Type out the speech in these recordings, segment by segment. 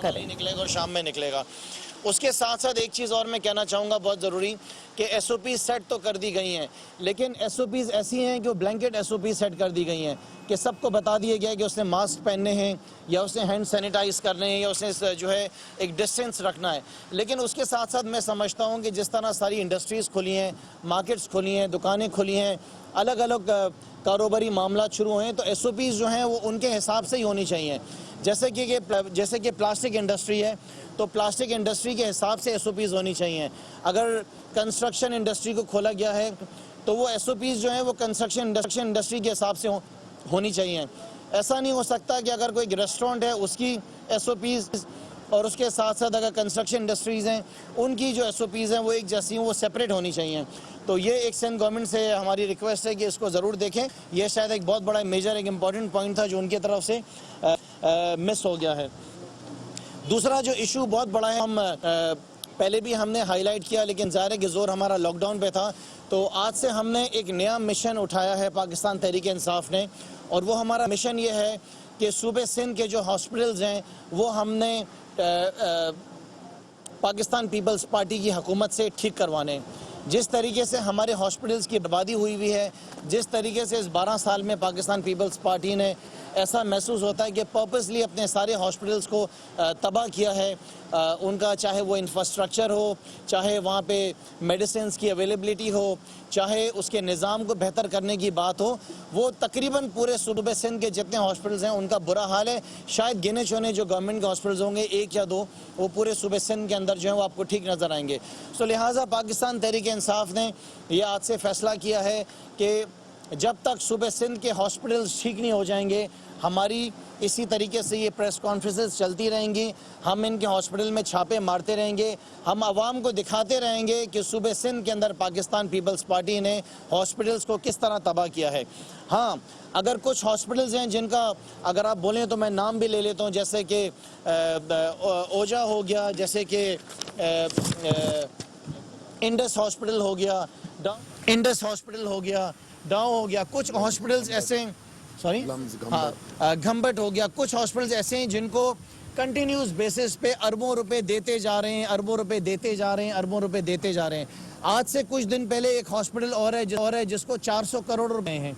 کریں. نکلے گا اور شام میں نکلے گا. اس کے ساتھ ساتھ ایک چیز اور میں کہنا چاہوں گا بہت ضروری کہ ایس او پی سیٹ تو کر دی گئی ہیں، لیکن ایس او پیز ایسی ہیں کہ وہ blanket S O P set کر دی گئی ہیں کہ سب کو بتا دیا گیا ہے کہ اس نے ماسک پہننے ہیں یا اس نے ہینڈ سینیٹائز کرنے ہیں یا اس نے جو ہے ایک ڈسٹینس رکھنا ہے. لیکن اس کے ساتھ ساتھ میں سمجھتا ہوں کہ جس طرح ساری انڈسٹریز کھلی ہیں، مارکیٹس کھلی ہیں، دکانیں کھلی ہیں، الگ الگ کاروباری معاملات شروع ہوئے ہیں، تو ایس او پیز جو ہیں وہ ان کے حساب سے ہی ہونی چاہیے. جیسے کہ پلاسٹک انڈسٹری ہے تو پلاسٹک انڈسٹری کے حساب سے ایس او پیز ہونی چاہیے. اگر کنسٹرکشن انڈسٹری کو کھولا گیا ہے تو وہ ایس او پیز جو ہیں وہ کنسٹرکشن انڈسٹری کے حساب سے ہونی چاہیے. ایسا نہیں ہو سکتا کہ اگر کوئی ریسٹورنٹ ہے اس کی ایس او پیز اور اس کے ساتھ ساتھ اگر کنسٹرکشن انڈسٹریز ہیں ان کی جو ایس او پیز ہیں وہ ایک جیسی ہیں، وہ سیپریٹ ہونی چاہیے. تو یہ ایک سندھ گورنمنٹ سے ہماری ریکویسٹ ہے کہ اس کو ضرور دیکھیں. یہ شاید ایک بہت بڑا میجر ایک امپورٹنٹ پوائنٹ تھا جو ان کی طرف سے مس ہو گیا ہے. دوسرا جو ایشو بہت بڑا ہے، ہم پہلے بھی ہم نے ہائی لائٹ کیا، لیکن ظاہر ہے کہ زور ہمارا لاک ڈاؤن پہ تھا، تو آج سے ہم نے ایک نیا مشن اٹھایا ہے پاکستان تحریک انصاف نے، اور وہ ہمارا مشن یہ ہے کہ صوبے سندھ کے جو ہاسپٹلز ہیں وہ ہم نے پاکستان پیپلز پارٹی کی حکومت سے ٹھیک کروانے. جس طریقے سے ہمارے ہاسپٹلز کی بربادی ہوئی ہے، جس طریقے سے اس 12 سال میں پاکستان پیپلز پارٹی نے ایسا محسوس ہوتا ہے کہ پرپسلی اپنے سارے ہاسپٹلز کو تباہ کیا ہے. ان کا چاہے وہ انفراسٹرکچر ہو، چاہے وہاں پہ میڈیسنز کی اویلیبلٹی ہو، چاہے اس کے نظام کو بہتر کرنے کی بات ہو، وہ تقریباً پورے صوبے سندھ کے جتنے ہاسپٹلز ہیں ان کا برا حال ہے. شاید گنے چونے جو گورنمنٹ کے ہاسپٹلز ہوں گے، ایک یا دو، وہ پورے صوبے سندھ کے اندر جو ہیں وہ آپ کو ٹھیک نظر آئیں گے. سو لہٰذا پاکستان تحریک انصاف نے یہ آج سے فیصلہ کیا ہے کہ جب تک صوبے سندھ کے ہاسپٹلز ٹھیک نہیں ہو جائیں گے، ہماری اسی طریقے سے یہ پریس کانفرنسز چلتی رہیں گی، ہم ان کے ہاسپٹل میں چھاپے مارتے رہیں گے، ہم عوام کو دکھاتے رہیں گے کہ صوبے سندھ کے اندر پاکستان پیپلز پارٹی نے ہاسپٹلز کو کس طرح تباہ کیا ہے. ہاں، اگر کچھ ہاسپٹلز ہیں جن کا اگر آپ بولیں تو میں نام بھی لے لیتا ہوں، جیسے کہ اوجا ہو گیا، جیسے کہ انڈس ہاسپٹل ہو گیا، ڈاؤں ہو گیا، کچھ ہاسپٹلز ایسے گھمبٹ ہو گیا، کچھ ہاسپٹلز ایسے ہیں جن کو کنٹینیوس بیسس پہ اربوں روپے دیتے جا رہے ہیں. آج سے کچھ دن پہلے ایک ہاسپٹل اور ہے جس کو 400 کروڑ روپے ہیں،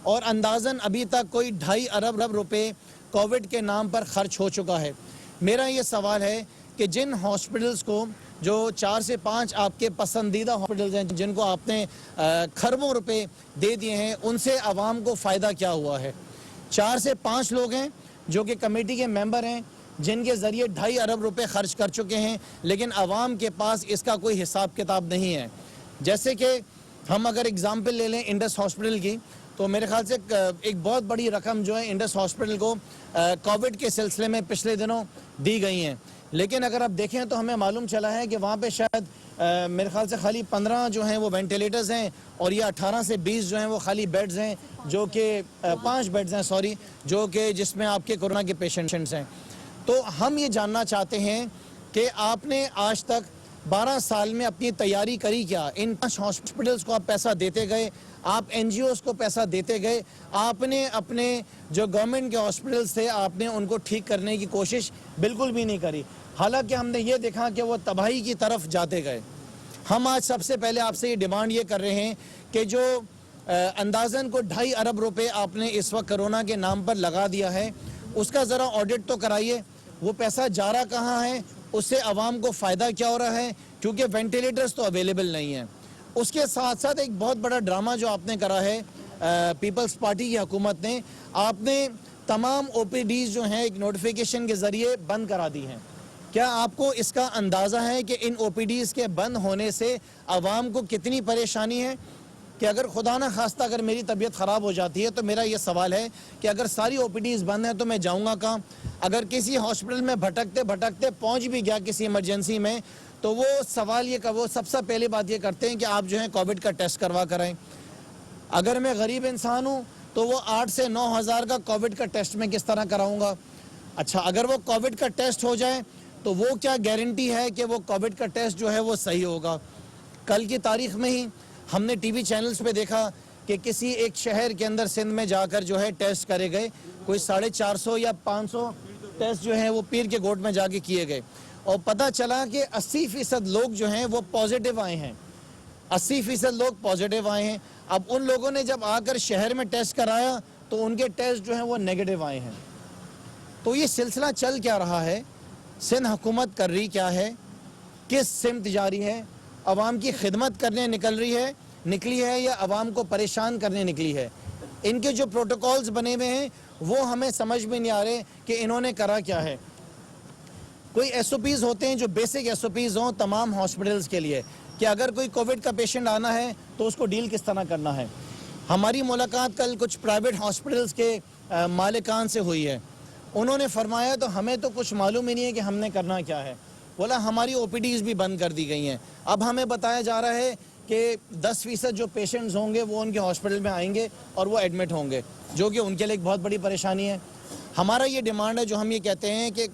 اور اندازاً ابھی تک کوئی 2.5 ارب روپے کووڈ کے نام پر خرچ ہو چکا ہے. میرا یہ سوال ہے کہ جن ہاسپٹلز کو جو 4 سے 5 آپ کے پسندیدہ ہاسپٹلز ہیں جن کو آپ نے کھربوں روپے دے دیے ہیں، ان سے عوام کو فائدہ کیا ہوا ہے؟ 4 سے 5 لوگ ہیں جو کہ کمیٹی کے ممبر ہیں، جن کے ذریعے 2.5 ارب روپے خرچ کر چکے ہیں، لیکن عوام کے پاس اس کا کوئی حساب کتاب نہیں ہے. جیسے کہ ہم اگر اگزامپل لے لیں انڈس ہاسپٹل کی، تو میرے خیال سے ایک بہت بڑی رقم جو ہے انڈس ہاسپٹل کو کووڈ کے سلسلے میں پچھلے دنوں دی گئی ہیں. لیکن اگر آپ دیکھیں تو ہمیں معلوم چلا ہے کہ وہاں پہ شاید میرے خیال سے خالی 15 جو ہیں وہ وینٹیلیٹرز ہیں، اور یہ 18 سے 20 جو ہیں وہ خالی بیڈز ہیں، جو کہ 5 بیڈز ہیں جو کہ جس میں آپ کے کورونا کے پیشنٹس ہیں. تو ہم یہ جاننا چاہتے ہیں کہ آپ نے آج تک 12 سال میں اپنی تیاری کری کیا؟ ان 5 ہاسپٹلز کو آپ پیسہ دیتے گئے، آپ این جی اوز کو پیسہ دیتے گئے، آپ نے اپنے جو گورنمنٹ کے ہاسپٹلز تھے آپ نے ان کو ٹھیک کرنے کی کوشش بالکل بھی نہیں کری. حالانکہ ہم نے یہ دیکھا کہ وہ تباہی کی طرف جاتے گئے. ہم آج سب سے پہلے آپ سے یہ ڈیمانڈ یہ کر رہے ہیں کہ جو اندازاً کو 2.5 ارب روپے آپ نے اس وقت کرونا کے نام پر لگا دیا ہے، اس کا ذرا آڈٹ تو کرائیے. وہ پیسہ جا رہا کہاں ہے؟ اس سے عوام کو فائدہ کیا ہو رہا ہے؟ کیونکہ وینٹیلیٹرز تو اویلیبل نہیں ہیں. اس کے ساتھ ساتھ ایک بہت بڑا ڈرامہ جو آپ نے کرا ہے پیپلز پارٹی کی حکومت نے، آپ نے تمام او پی ڈیز جو ہیں ایک نوٹیفیکیشن کے ذریعے بند کرا دی ہیں. کیا آپ کو اس کا اندازہ ہے کہ ان او پی ڈیز کے بند ہونے سے عوام کو کتنی پریشانی ہے؟ کہ اگر خدا نہ خواستہ اگر میری طبیعت خراب ہو جاتی ہے تو میرا یہ سوال ہے کہ اگر ساری او پی ڈیز بند ہیں تو میں جاؤں گا کہاں؟ اگر کسی ہاسپٹل میں بھٹکتے پہنچ بھی گیا کسی ایمرجنسی میں، تو وہ سوال یہ کہ وہ سب سے پہلی بات یہ کرتے ہیں کہ آپ جو ہیں کووڈ کا ٹیسٹ کروا کرائیں. اگر میں غریب انسان ہوں تو وہ 8 سے 9 ہزار کا کووڈ کا ٹیسٹ میں کس طرح کراؤں گا؟ اچھا، اگر وہ کووڈ کا ٹیسٹ ہو جائے تو وہ کیا گارنٹی ہے کہ وہ کووڈ کا ٹیسٹ جو ہے وہ صحیح ہوگا؟ کل کی تاریخ میں ہی ہم نے ٹی وی چینلز پہ دیکھا کہ کسی ایک شہر کے اندر سندھ میں جا کر جو ہے ٹیسٹ کرے گئے، کوئی 450 یا ٹیسٹ جو ہیں وہ پیر کے گوٹ میں جا کے کیے گئے اور پتہ چلا کہ 80% لوگ جو ہیں وہ پازیٹیو آئے ہیں. 80% لوگ پازیٹیو آئے ہیں. اب ان لوگوں نے جب آ کر شہر میں ٹیسٹ کرایا تو ان کے ٹیسٹ جو ہیں وہ نیگیٹو آئے ہیں. تو یہ سلسلہ چل کیا رہا ہے؟ سندھ حکومت کر رہی کیا ہے؟ کس سمت جاری ہے؟ عوام کی خدمت کرنے نکلی ہے یا عوام کو پریشان کرنے نکلی ہے؟ ان کے جو پروٹوکولز بنے ہوئے ہیں وہ ہمیں سمجھ میں نہیں آ رہے کہ انہوں نے کرا کیا ہے. کوئی ایس او پیز ہوتے ہیں جو بیسک ایس او پیز ہوں تمام ہاسپٹلز کے لیے کہ اگر کوئی کووڈ کا پیشنٹ آنا ہے تو اس کو ڈیل کس طرح کرنا ہے. ہماری ملاقات کل کچھ پرائیویٹ ہاسپٹلز کے مالکان سے ہوئی ہے. انہوں نے فرمایا تو ہمیں تو کچھ معلوم ہی نہیں ہے کہ ہم نے کرنا کیا ہے. بولا ہماری او پی ڈیز بھی بند کر دی گئی ہیں. اب ہمیں بتایا جا رہا ہے کہ 10% جو پیشنٹس ہوں گے وہ ان کے ہاسپٹل میں آئیں گے اور وہ ایڈمٹ ہوں گے, جو کہ ان کے لیے ایک بہت بڑی پریشانی ہے. ہمارا یہ ڈیمانڈ ہے جو ہم یہ کہتے ہیں کہ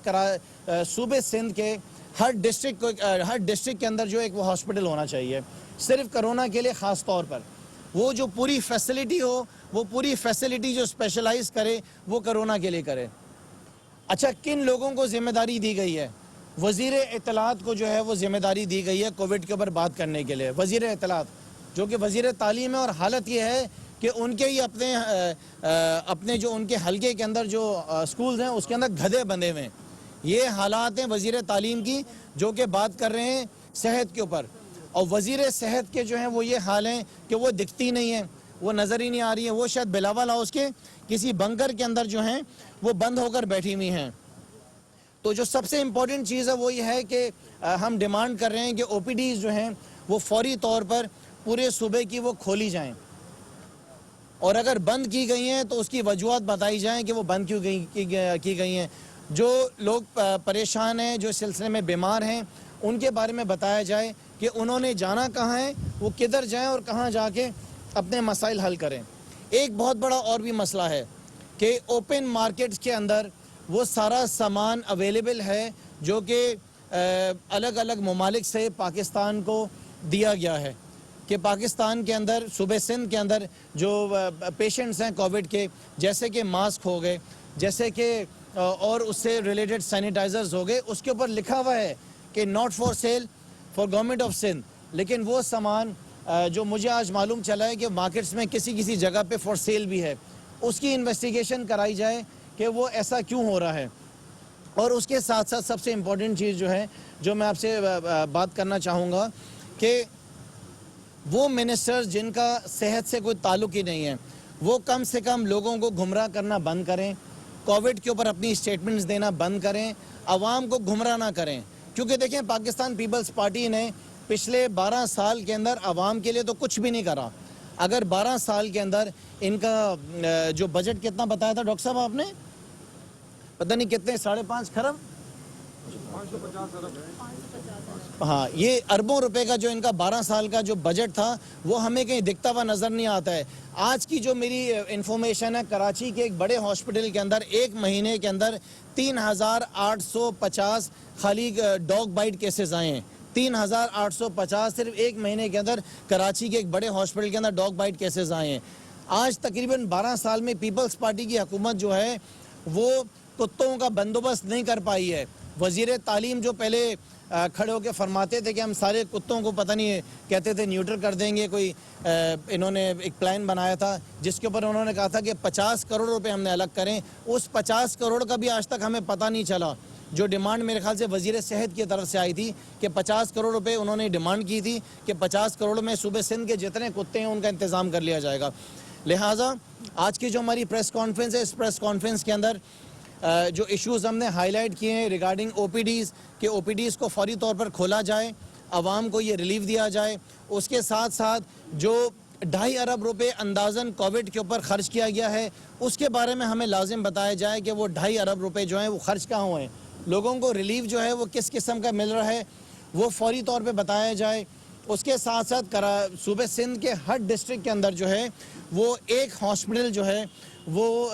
صوبے سندھ کے ہر ڈسٹرکٹ کے اندر جو ایک وہ ہاسپٹل ہونا چاہیے صرف کرونا کے لیے, خاص طور پر وہ جو پوری فیسلٹی ہو, وہ پوری فیسلٹی جو اسپیشلائز کرے وہ کرونا کے لیے کرے. اچھا, کن لوگوں کو ذمہ داری دی گئی ہے؟ وزیر اطلاعات کو جو ہے وہ ذمہ داری دی گئی ہے کووڈ کے اوپر بات کرنے کے لیے. وزیر اطلاعات جو کہ وزیر تعلیم ہے, اور حالت یہ ہے کہ ان کے ہی اپنے جو ان کے حلقے کے اندر جو اسکولز ہیں اس کے اندر گدھے بندھے ہوئے ہیں. یہ حالات ہیں وزیر تعلیم کی جو کہ بات کر رہے ہیں صحت کے اوپر, اور وزیر صحت کے جو ہیں وہ یہ حال ہیں کہ وہ دکھتی نہیں ہیں, وہ نظر ہی نہیں آ رہی ہیں. وہ شاید بلاول ہاؤس کے کسی بنکر کے اندر جو ہیں وہ بند ہو کر بیٹھی ہوئی ہیں. تو جو سب سے امپورٹنٹ چیز ہے وہ یہ ہے کہ ہم ڈیمانڈ کر رہے ہیں کہ او پی ڈیز جو ہیں وہ فوری طور پر پورے صوبے کی وہ کھولی جائیں, اور اگر بند کی گئی ہیں تو اس کی وجوہات بتائی جائیں کہ وہ بند کیوں کی گئی ہیں. جو لوگ پریشان ہیں, جو سلسلے میں بیمار ہیں, ان کے بارے میں بتایا جائے کہ انہوں نے جانا کہاں ہے, وہ کدھر جائیں اور کہاں جا کے اپنے مسائل حل کریں. ایک بہت بڑا اور بھی مسئلہ ہے کہ اوپن مارکیٹس کے اندر وہ سارا سامان اویلیبل ہے جو کہ الگ الگ ممالک سے پاکستان کو دیا گیا ہے, کہ پاکستان کے اندر صوبے سندھ کے اندر جو پیشنٹس ہیں کووڈ کے, جیسے کہ ماسک ہو گئے, جیسے کہ اور اس سے ریلیٹڈ سینیٹائزرز ہو گئے, اس کے اوپر لکھا ہوا ہے کہ not for sale for government of Sindh. لیکن وہ سامان جو مجھے آج معلوم چلا ہے کہ مارکیٹس میں کسی جگہ پہ فار سیل بھی ہے, اس کی انویسٹیگیشن کرائی جائے کہ وہ ایسا کیوں ہو رہا ہے. اور اس کے ساتھ ساتھ سب سے امپورٹنٹ چیز جو ہے جو میں آپ سے بات کرنا چاہوں گا کہ وہ منسٹرز جن کا صحت سے کوئی تعلق ہی نہیں ہے وہ کم سے کم لوگوں کو گمراہ کرنا بند کریں, کووڈ کے اوپر اپنی اسٹیٹمنٹس دینا بند کریں, عوام کو گمراہ نہ کریں. کیونکہ دیکھیں پاکستان پیپلز پارٹی نے پچھلے 12 سال کے اندر عوام کے لیے تو کچھ بھی نہیں کرا. اگر 12 سال کے اندر ان کا جو بجٹ کتنا بتایا تھا ڈاکٹر صاحب آپ نے, پتہ نہیں کتنے, 5.5 کھرب, 550 ارب, ہاں, یہ اربوں روپے کا جو ان کا 12 سال کا جو بجٹ تھا وہ ہمیں کہیں دکھتا ہوا نظر نہیں آتا ہے. آج کی جو میری انفارمیشن ہے, کراچی کے ایک بڑے ہاسپٹل کے اندر ایک مہینے کے اندر 3,850 خالی ڈاگ بائٹ کیسز آئے ہیں. 3,850 صرف ایک مہینے کے اندر کراچی کے ایک بڑے ہاسپٹل کے اندر ڈاگ بائٹ کیسز آئے ہیں. آج تقریباً 12 سال میں پیپلز پارٹی کی حکومت جو ہے وہ کتوں کا بندوبست نہیں کر پائی ہے. وزیر تعلیم جو پہلے کھڑے ہو کے فرماتے تھے کہ ہم سارے کتوں کو پتہ نہیں کہتے تھے نیوٹر کر دیں گے, کوئی انہوں نے ایک پلان بنایا تھا جس کے اوپر انہوں نے کہا تھا کہ 50 کروڑ روپے ہم نے الگ کریں. اس 50 کروڑ کا بھی آج تک ہمیں پتہ نہیں چلا. جو ڈیمانڈ میرے خیال سے وزیر صحت کی طرف سے آئی تھی کہ 50 کروڑ روپے انہوں نے ڈیمانڈ کی تھی کہ 50 کروڑ میں صوبے سندھ کے جتنے کتے ہیں ان کا انتظام کر لیا جائے گا. لہٰذا آج کی جو ہماری پریس کانفرنس ہے, اس پریس کانفرنس کے اندر جو ایشوز ہم نے ہائی لائٹ کیے ہیں ریگارڈنگ او پی ڈیز, کہ او پی ڈیز کو فوری طور پر کھولا جائے, عوام کو یہ ریلیف دیا جائے. اس کے ساتھ ساتھ جو 2.5 ارب روپے اندازاً کووڈ کے اوپر خرچ کیا گیا ہے اس کے بارے میں ہمیں لازم بتایا جائے کہ وہ 2.5 ارب روپے جو ہیں وہ خرچ کہاں ہوئے ہیں, لوگوں کو ریلیف جو ہے وہ کس قسم کا مل رہا ہے وہ فوری طور پہ بتایا جائے. اس کے ساتھ ساتھ صوبے سندھ کے ہر ڈسٹرکٹ کے اندر جو ہے وہ ایک ہاسپٹل جو ہے وہ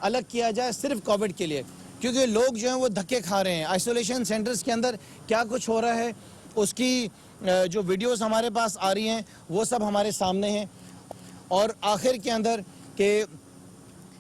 الگ کیا جائے صرف کووڈ کے لیے, کیونکہ لوگ جو ہیں وہ دھکے کھا رہے ہیں. آئسولیشن سینٹرز کے اندر کیا کچھ ہو رہا ہے اس کی جو ویڈیوز ہمارے پاس آ رہی ہیں وہ سب ہمارے سامنے ہیں. اور آخر کے اندر کہ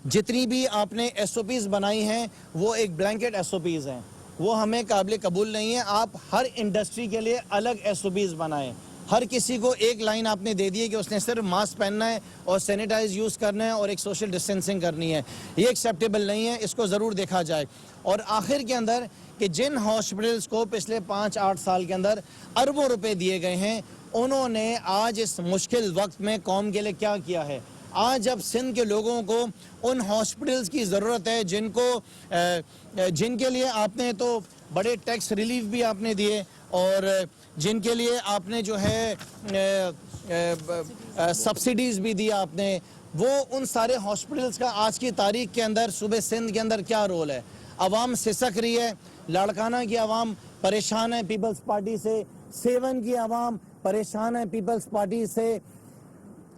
جتنی بھی آپ نے ایس او پیز بنائی ہیں وہ ایک بلینکٹ ایس او پیز ہیں, وہ ہمیں قابل قبول نہیں ہے. آپ ہر انڈسٹری کے لیے الگ ایس او پیز بنائیں. ہر کسی کو ایک لائن آپ نے دے دی ہے کہ اس نے صرف ماسک پہننا ہے اور سینیٹائز یوز کرنا ہے اور ایک سوشل ڈسٹینسنگ کرنی ہے. یہ ایکسیپٹیبل نہیں ہے, اس کو ضرور دیکھا جائے. اور آخر کے اندر کہ جن ہاسپٹلز کو پچھلے 5-8 سال کے اندر اربوں روپے دیے گئے ہیں, انہوں نے آج اس مشکل وقت میں قوم کے لیے کیا کیا ہے. آج اب سندھ کے لوگوں کو ان ہاسپٹلز کی ضرورت ہے جن کے لیے آپ نے تو بڑے ٹیکس ریلیف بھی آپ نے دیے, اور جن کے لیے آپ نے جو ہے سبسیڈیز بھی دی آپ نے. وہ ان سارے ہاسپٹلز کا آج کی تاریخ کے اندر صوبے سندھ کے اندر کیا رول ہے؟ عوام سسک رہی ہے. لاڑکانہ کی عوام پریشان ہے پیپلز پارٹی سے, سیون کی عوام پریشان ہے پیپلز پارٹی سے,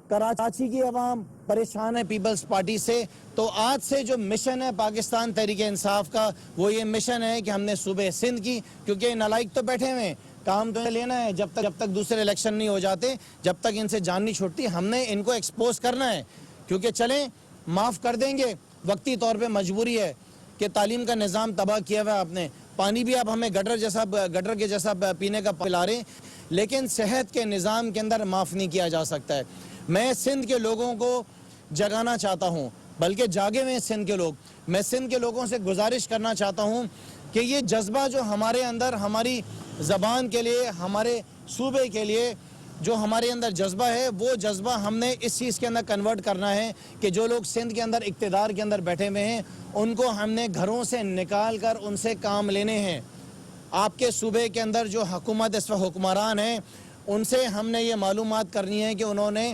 کراچی کی عوام پریشان ہے پیپلز پارٹی سے. تو آج سے جو مشن ہے پاکستان تحریک انصاف کا, وہ یہ مشن ہے کہ ہم نے صوبے سندھ کی, کیونکہ نالائق تو بیٹھے ہوئے ہیں, کام تو لینا ہے. جب تک دوسرے الیکشن نہیں ہو جاتے, جب تک ان سے جان نہیں چھوٹتی, ہم نے ان کو ایکسپوز کرنا ہے. کیونکہ چلیں معاف کر دیں گے, وقتی طور پہ مجبوری ہے کہ تعلیم کا نظام تباہ کیا ہوا ہے آپ نے. پانی بھی آپ ہمیں گٹر کے جیسا پینے کا پلا رہے ہیں, لیکن صحت کے نظام کے اندر معاف نہیں کیا جا سکتا ہے. میں سندھ کے لوگوں کو جگانا چاہتا ہوں, بلکہ جاگے ہوئے سندھ کے لوگ, میں سندھ کے لوگوں سے گزارش کرنا چاہتا ہوں کہ یہ جذبہ جو ہمارے اندر, ہماری زبان کے لیے, ہمارے صوبے کے لیے جو ہمارے اندر جذبہ ہے, وہ جذبہ ہم نے اس چیز کے اندر کنورٹ کرنا ہے کہ جو لوگ سندھ کے اندر اقتدار کے اندر بیٹھے ہوئے ہیں, ان کو ہم نے گھروں سے نکال کر ان سے کام لینے ہیں. آپ کے صوبے کے اندر جو حکومت اس وقت حکمران ہیں, ان سے ہم نے یہ معلومات کرنی ہے کہ انہوں نے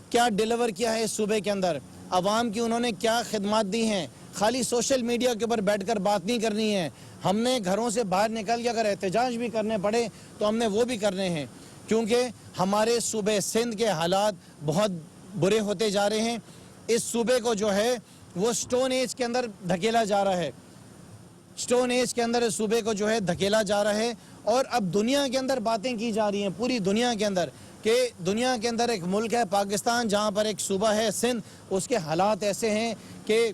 کیا ڈیلیور کیا ہے اس صوبے کے اندر, عوام کی انہوں نے کیا خدمات دی ہیں. خالی سوشل میڈیا کے اوپر بیٹھ کر بات نہیں کرنی ہے, ہم نے گھروں سے باہر نکل کے اگر احتجاج بھی کرنے پڑے تو ہم نے وہ بھی کرنے ہیں, کیونکہ ہمارے صوبے سندھ کے حالات بہت برے ہوتے جا رہے ہیں. اس صوبے کو جو ہے وہ سٹون ایج کے اندر دھکیلا جا رہا ہے, سٹون ایج کے اندر اس صوبے کو جو ہے دھکیلا جا رہا ہے. اور اب دنیا کے اندر باتیں کی جا رہی ہیں, پوری دنیا کے اندر, کہ دنیا کے اندر ایک ملک ہے پاکستان, جہاں پر ایک صوبہ ہے سندھ, اس کے حالات ایسے ہیں کہ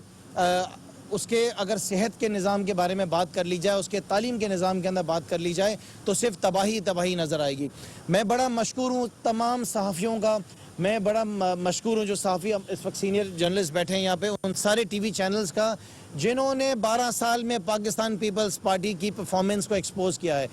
اس کے اگر صحت کے نظام کے بارے میں بات کر لی جائے, اس کے تعلیم کے نظام کے اندر بات کر لی جائے, تو صرف تباہی نظر آئے گی. میں بڑا مشکور ہوں تمام صحافیوں کا, میں بڑا مشکور ہوں جو صحافی اس وقت سینئر جرنلسٹ بیٹھے ہیں یہاں پہ, ان سارے ٹی وی چینلز کا جنہوں نے 12 سال میں پاکستان پیپلز پارٹی کی پرفارمنس کو ایکسپوز کیا ہے.